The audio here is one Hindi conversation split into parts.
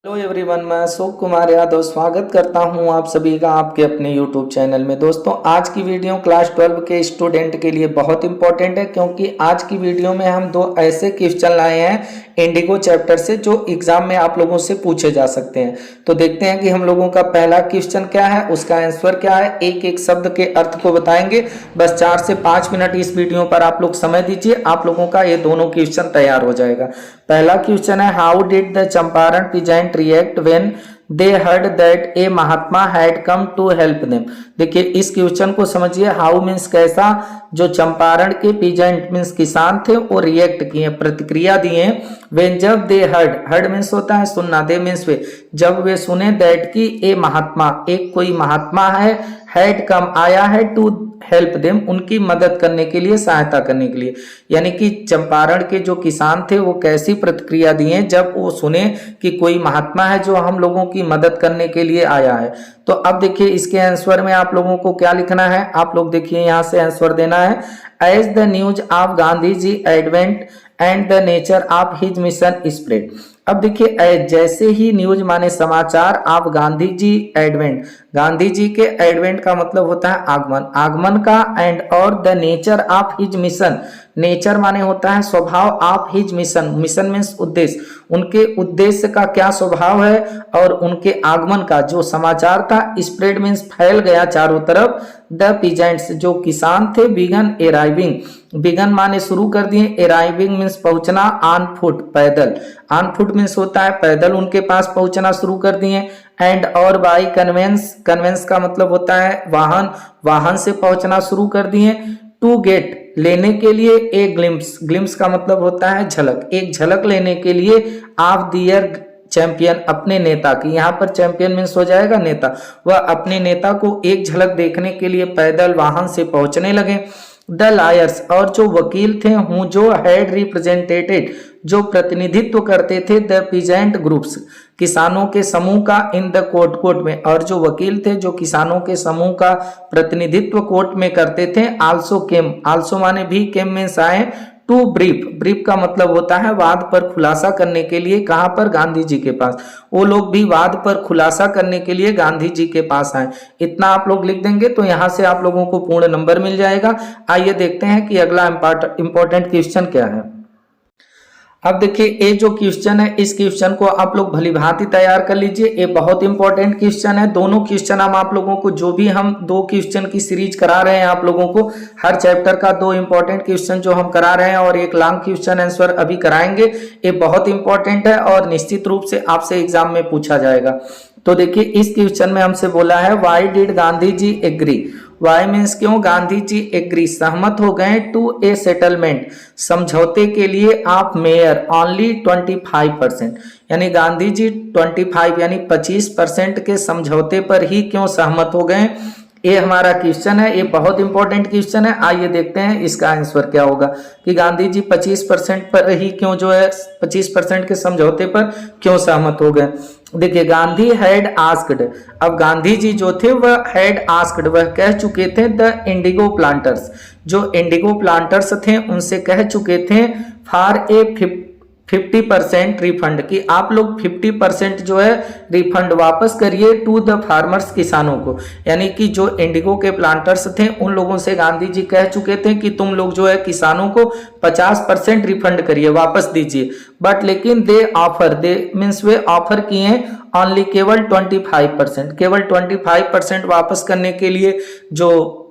हेलो एवरीवन, मैं अशोक कुमार यादव स्वागत करता हूं आप सभी का आपके अपने यूट्यूब चैनल में। दोस्तों, आज की वीडियो क्लास 12 के स्टूडेंट के लिए बहुत इंपॉर्टेंट है, क्योंकि आज की वीडियो में हम दो ऐसे क्वेश्चन लाए हैं इंडिगो चैप्टर से जो एग्जाम में आप लोगों से पूछे जा सकते हैं। तो देखते हैं कि हम लोगों का पहला क्वेश्चन क्या है, उसका आंसर क्या है। एक एक शब्द के अर्थ को बताएंगे। बस 4 से 5 मिनट इस वीडियो पर आप लोग समय दीजिए, आप लोगों का ये दोनों क्वेश्चन तैयार हो जाएगा। पहला क्वेश्चन है, how did the Champaran peasant react when they heard that a Mahatma had come to help them. देखिए, इस क्वेश्चन को समझिए। हाउ मीन्स कैसा, जो चंपारण के पीजेंट मीन्स किसान थे वो रिएक्ट किए, प्रतिक्रिया दिए। व्हेन, जब दे हर्ड मीन्स होता है सुनना, दे मीन्स वे, जब वे सुने दैट की ए महात्मा, एक कोई महात्मा है, हैड कम आया है, टू हेल्प देम उनकी मदद करने के लिए, सहायता करने के लिए। यानी कि चंपारण के जो किसान थे वो कैसी प्रतिक्रिया दिए जब वो सुने कि कोई महात्मा है जो हम लोगों की मदद करने के लिए आया है। तो अब देखिए, इसके आंसर में आप लोगों को क्या लिखना है। आप लोग देखिए, यहाँ से आंसर देना है, as the news of Gandhi ji advent and the nature of his mission spread. अब देखिए, जैसे ही न्यूज माने समाचार, आप गांधी जी एडवेंट, गांधी जी के एडवेंट का मतलब होता है आगमन, आगमन का, एंड और the nature of his mission, nature माने होता है स्वभाव, of his mission, mission means उद्देश्य, उनके उद्देश्य का क्या स्वभाव है, और उनके आगमन का जो समाचार था, स्प्रेड मीन्स फैल गया चारों तरफ। द पीजेंट्स जो किसान थे, बिगन अराइविंग, बिगन माने शुरू कर दिए, अराइविंग मीन्स पहुंचना, ऑन फुट पैदल, ऑन फुट मीन्स होता है पैदल, उनके पास पहुंचना शुरू कर दिए। एंड और बाई कन्वेंस, कन्वेंस का मतलब होता है वाहन, वाहन से पहुंचना शुरू कर दिए। टू गेट लेने के लिए, ए ग्लिम्स, ग्लिम्स का मतलब होता है झलक, एक झलक लेने के लिए, ऑफ दियर चैंपियन अपने नेता की, यहाँ पर चैंपियन मीन्स हो जाएगा नेता, वह अपने नेता को एक झलक देखने के लिए पैदल वाहन से पहुंचने लगे। द लायर्स और जो वकील थे, हूँ जो हैड रिप्रेजेंटेटेड जो प्रतिनिधित्व करते थे, द पीजेंट ग्रुप्स किसानों के समूह का, इन द कोर्ट, कोर्ट में, और जो वकील थे जो किसानों के समूह का प्रतिनिधित्व कोर्ट में करते थे। आल्सो केम, आल्सो माने भी, केम मीन्स आए, टू ब्रीफ, ब्रीफ का मतलब होता है वाद पर खुलासा करने के लिए, कहां पर, गांधी जी के पास, वो लोग भी वाद पर खुलासा करने के लिए गांधी जी के पास आए। इतना आप लोग लिख देंगे तो यहां से आप लोगों को पूर्ण नंबर मिल जाएगा। आइए देखते हैं कि अगला इंपॉर्टेंट क्वेश्चन क्या है। अब देखिए, ये जो क्वेश्चन है, इस क्वेश्चन को आप लोग भली भांति तैयार कर लीजिए। ये बहुत इंपॉर्टेंट क्वेश्चन है। दोनों क्वेश्चन हम आप लोगों को, जो भी हम दो क्वेश्चन की सीरीज करा रहे हैं आप लोगों को, हर चैप्टर का दो इंपॉर्टेंट क्वेश्चन जो हम करा रहे हैं और एक लॉन्ग क्वेश्चन आंसर अभी कराएंगे, ये बहुत इंपॉर्टेंट है और निश्चित रूप से आपसे एग्जाम में पूछा जाएगा। तो देखिए, इस क्वेश्चन में हमसे बोला है, why did Gandhi ji agree, why means क्यों गांधी जी एग्री सहमत हो गए, टू ए सेटलमेंट समझौते के लिए, आप मेयर ओनली 25%, यानी गांधी जी 25 यानी 25% के समझौते पर ही क्यों सहमत हो गए। ये हमारा क्वेश्चन है, ये बहुत इंपॉर्टेंट क्वेश्चन है। आइए देखते हैं इसका आंसर क्या होगा कि गांधी जी 25% पर ही क्यों, जो है 25% के समझौते पर क्यों सहमत हो गए। देखिए, गांधी हैड आस्क्ड, अब गांधी जी जो थे वह हैड आस्क्ड, वह कह चुके थे, द इंडिगो प्लांटर्स, जो इंडिगो प्लांटर्स थे उनसे कह चुके थे, फॉर ए 50% रिफंड, कि आप लोग 50% जो है रिफंड वापस करिए, टू द फार्मर्स किसानों को, यानी कि जो इंडिगो के प्लांटर्स थे उन लोगों से गांधी जी कह चुके थे कि तुम लोग जो है किसानों को 50% रिफंड करिए, वापस दीजिए। बट लेकिन दे ऑफर, दे मीन्स वे ऑफर किए ओनली, केवल 25%, केवल 25% वापस करने के लिए जो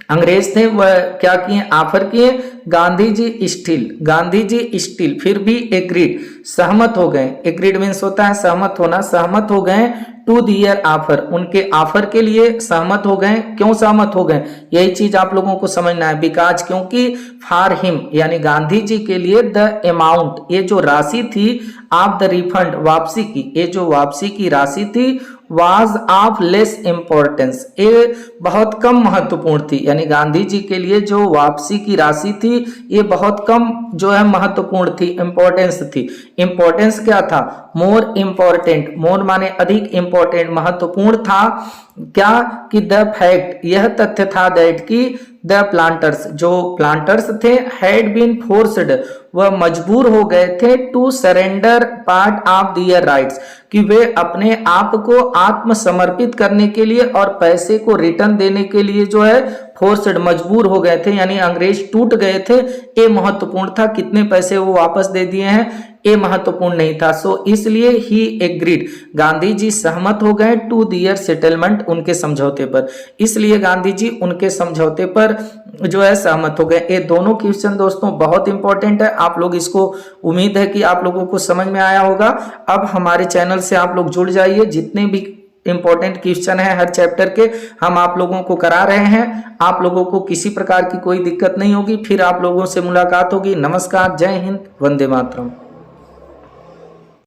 अंग्रेज थे वह क्या किए, ऑफर किए। गांधी जी स्टिल, गांधी जी स्टिल फिर भी एग्रीड सहमत हो गए, एग्रीड मीन्स होता है सहमत होना, सहमत हो गए, टू दियर ऑफर उनके ऑफर के लिए सहमत हो गए। क्यों सहमत हो गए, यही चीज आप लोगों को समझना है। बिकॉज, क्योंकि, फॉर हिम यानी गांधी जी के लिए, द अमाउंट ये जो राशि थी, ऑफ द रिफंड वापसी की, ये जो वापसी की राशि थी, वाज ऑफ लेस इंपॉर्टेंस ये बहुत कम महत्वपूर्ण थी, यानी गांधी जी के लिए जो वापसी की राशि थी ये बहुत कम जो है महत्वपूर्ण थी, इंपॉर्टेंस थी। इंपॉर्टेंस क्या था, मोर इंपॉर्टेंट, मोर माने अधिक, इंपॉर्टेंट महत्वपूर्ण था क्या, कि द फैक्ट यह तथ्य था, दैट की द प्लांटर्स, जो प्लांटर्स थे, हैड बीन फोर्स्ड, वह मजबूर हो गए थे, to surrender part of their rights, कि वे अपने आप को आत्मसमर्पित करने के लिए और पैसे को रिटर्न देने के लिए जो है फोर्स्ड, मजबूर हो गए थे, यानी अंग्रेज टूट गए थे। ये महत्वपूर्ण था, कितने पैसे वो वापस दे दिए हैं ये महत्वपूर्ण नहीं था। सो इसलिए ही एग्रीड, गांधी जी सहमत हो गए, टू दियर सेटलमेंट, उनके समझौते पर, इसलिए गांधी जी उनके समझौते पर जो है सहमत हो गए। ये दोनों क्वेश्चन दोस्तों बहुत इंपॉर्टेंट है, आप लोग इसको, उम्मीद है कि आप लोगों को समझ में आया होगा। अब हमारे चैनल से आप लोग जुड़ जाइए, जितने भी इंपॉर्टेंट क्वेश्चन है हर चैप्टर के हम आप लोगों को करा रहे हैं, आप लोगों को किसी प्रकार की कोई दिक्कत नहीं होगी। फिर आप लोगों से मुलाकात होगी। नमस्कार, जय हिंद, वंदे मातरम।